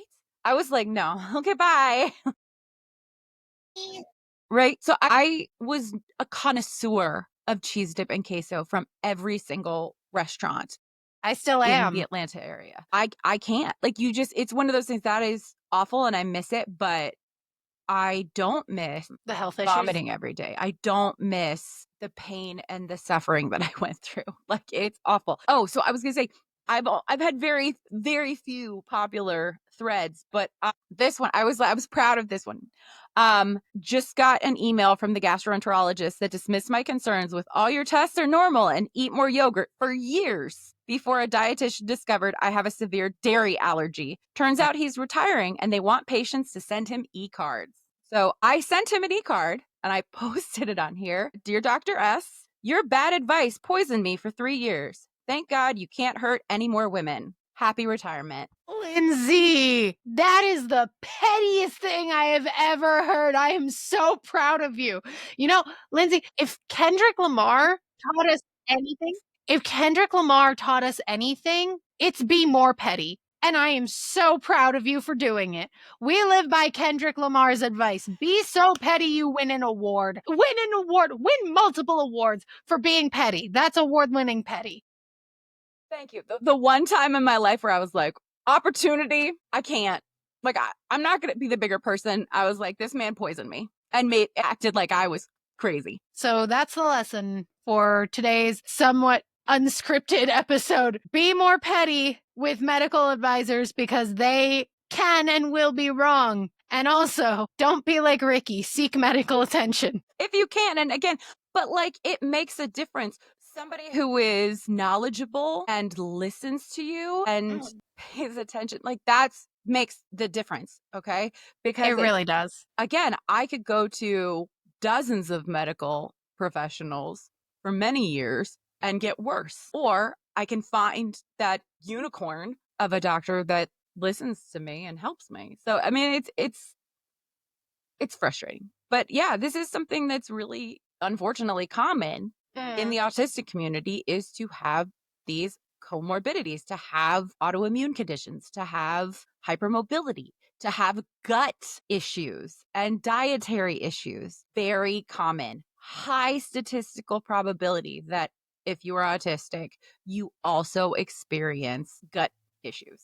I was like, no, okay, bye. Right. So I was a connoisseur of cheese dip and queso from every single restaurant. I still am in the Atlanta area. I can't. Like it's one of those things that is awful and I miss it, but I don't miss the health issues. Vomiting every day. I don't miss the pain and the suffering that I went through. Like it's awful. Oh, so I was going to say I've had very, very few popular threads, but this one, I was proud of this one. Just got an email from the gastroenterologist that dismissed my concerns with all your tests are normal and eat more yogurt for years before a dietitian discovered I have a severe dairy allergy. Turns out he's retiring and they want patients to send him e-cards. So I sent him an e-card and I posted it on here. Dear Dr. S, your bad advice poisoned me for 3 years. Thank God you can't hurt any more women. Happy retirement. Lindsey, that is the pettiest thing I have ever heard. I am so proud of you. You know, Lindsey, if Kendrick Lamar taught us anything, it's be more petty. And I am so proud of you for doing it. We live by Kendrick Lamar's advice. Be so petty you win an award. Win multiple awards for being petty. That's award-winning petty. Thank you. The one time in my life where I was like, opportunity, I can't. Like, I'm not going to be the bigger person. I was like, this man poisoned me and acted like I was crazy. So that's the lesson for today's somewhat unscripted episode. Be more petty with medical advisors because they can and will be wrong. And also, don't be like Riki. Seek medical attention. If you can. And again, but like it makes a difference. Somebody who is knowledgeable and listens to you and pays attention, like that's makes the difference. Okay. Because It really does. again, I could go to dozens of medical professionals for many years and get worse. Or I can find that unicorn of a doctor that listens to me and helps me. So I mean it's frustrating. But yeah, this is something that's really unfortunately common in the autistic community is to have these comorbidities, to have autoimmune conditions, to have hypermobility, to have gut issues and dietary issues. Very common. High statistical probability that if you are autistic, you also experience gut issues.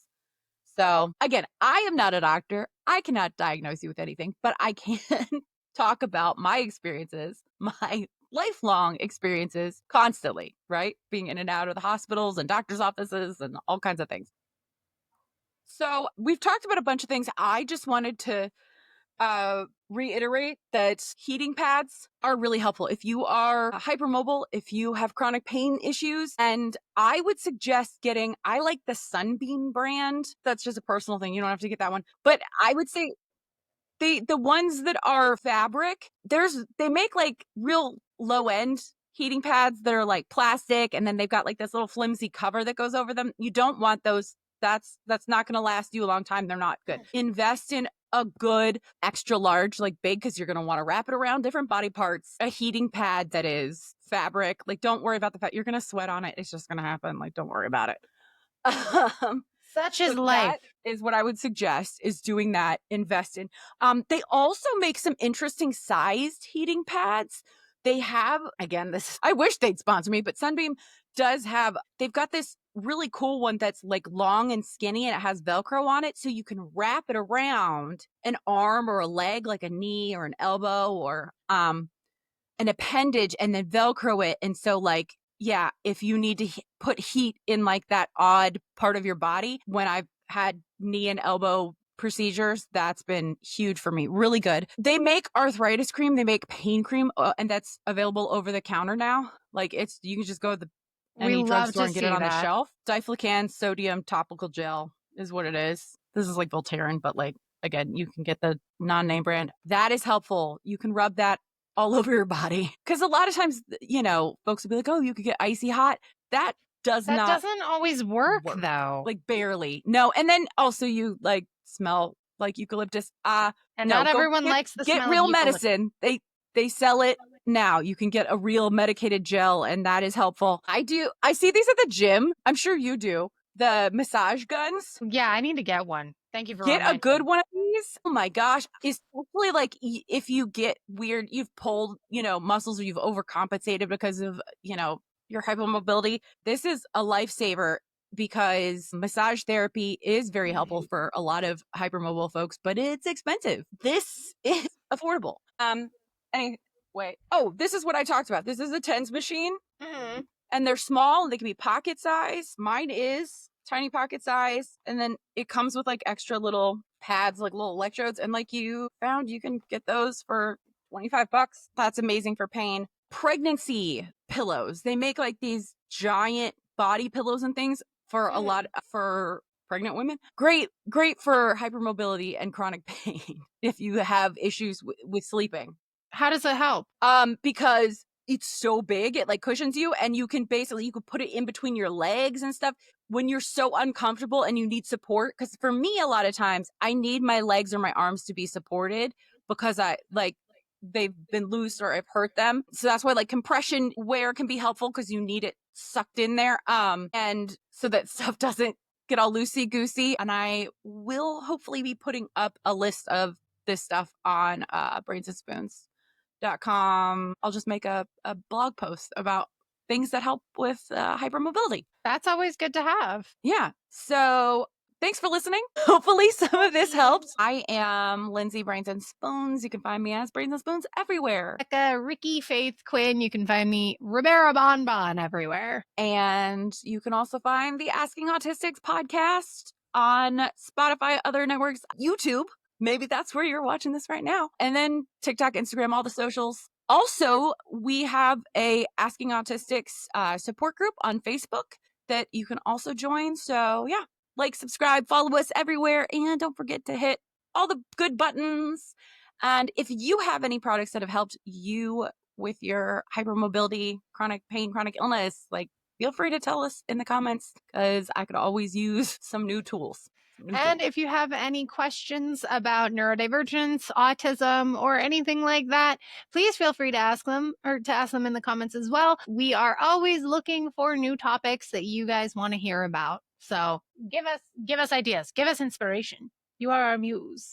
So again, I am not a doctor. I cannot diagnose you with anything, but I can talk about my experiences, my lifelong experiences constantly, right? Being in and out of the hospitals and doctor's offices and all kinds of things. So we've talked about a bunch of things. I just wanted to reiterate that heating pads are really helpful if you are hypermobile, if you have chronic pain issues. And I would suggest getting, I like the Sunbeam brand. That's just a personal thing. You don't have to get that one. But I would say the ones that are fabric, they make like real low end heating pads that are like plastic, and then they've got like this little flimsy cover that goes over them. You don't want those. That's not going to last you a long time. They're not good. Invest in a good extra large, like big, because you're going to want to wrap it around different body parts. A heating pad that is fabric. Like, don't worry about the fact you're going to sweat on it. It's just going to happen. Like, don't worry about it. Such is So life. that is what I would suggest is doing that. Invest in. They also make some interesting sized heating pads. They have, again, this, I wish they'd sponsor me, but Sunbeam does have, they've got this really cool one that's like long and skinny and it has Velcro on it. So you can wrap it around an arm or a leg, like a knee or an elbow or an appendage, and then Velcro it. And so like, yeah, if you need to put heat in like that odd part of your body, when I've had knee and elbow procedures, that's been huge for me. Really good. They make arthritis cream, they make pain cream, and that's available over the counter now. Like it's, you can just go to any drugstore and get it on the shelf. Diflucan sodium topical gel is what it is. This is like Voltaren, but like, again, you can get the non-name brand. That is helpful. You can rub that all over your body. Because a lot of times, you know, folks will be like, oh, you could get icy hot. That doesn't always work though. Like barely. No. And then also you like smell like eucalyptus. And not everyone likes the smell Get real of eucalyptus. medicine. They sell it now. You can get a real medicated gel, and that is helpful. I see these at the gym. I'm sure you do. The massage guns. Yeah, I need to get one. Thank you for Get a good reminding. one of these. Oh my gosh. Especially like if you get weird, you've pulled, you know, muscles or you've overcompensated because of, you know, your hypermobility. This is a lifesaver because massage therapy is very helpful for a lot of hypermobile folks, but it's expensive. This is affordable. Anyway, oh, this is what I talked about. This is a TENS machine. Mhm. And they're small and they can be pocket size. Mine is tiny pocket size. And then it comes with like extra little pads, like little electrodes. And like you found, you can get those for $25. That's amazing for pain. Pregnancy pillows. They make like these giant body pillows and things for a lot for pregnant women. Great for hypermobility and chronic pain if you have issues with sleeping. How does it help? Because it's so big, it like cushions you, and you can put it in between your legs and stuff when you're so uncomfortable and you need support. Because for me, a lot of times I need my legs or my arms to be supported because they've been loose or I've hurt them. So that's why like compression wear can be helpful because you need it sucked in there. And so that stuff doesn't get all loosey goosey. And I will hopefully be putting up a list of this stuff on brainsandSpoons.com. I'll just make a blog post about things that help with hypermobility. That's always good to have. Yeah. So thanks for listening. Hopefully some of this helps. I am Lindsey Brains and Spoons. You can find me as Brains and Spoons everywhere. Riki Faith Quinn. You can find me Ribera Bon Bon everywhere. And you can also find the Asking Autistics podcast on Spotify, other networks, YouTube. maybe that's where you're watching this right now. And then TikTok, Instagram, all the socials. Also, we have a Asking Autistics support group on Facebook that you can also join. So yeah, like, subscribe, follow us everywhere, and don't forget to hit all the good buttons. And if you have any products that have helped you with your hypermobility, chronic pain, chronic illness, like, feel free to tell us in the comments, because I could always use some new tools. And if you have any questions about neurodivergence, autism, or anything like that, please feel free to ask them in the comments as well. We are always looking for new topics that you guys want to hear about. So give us ideas, give us inspiration. You are our muse.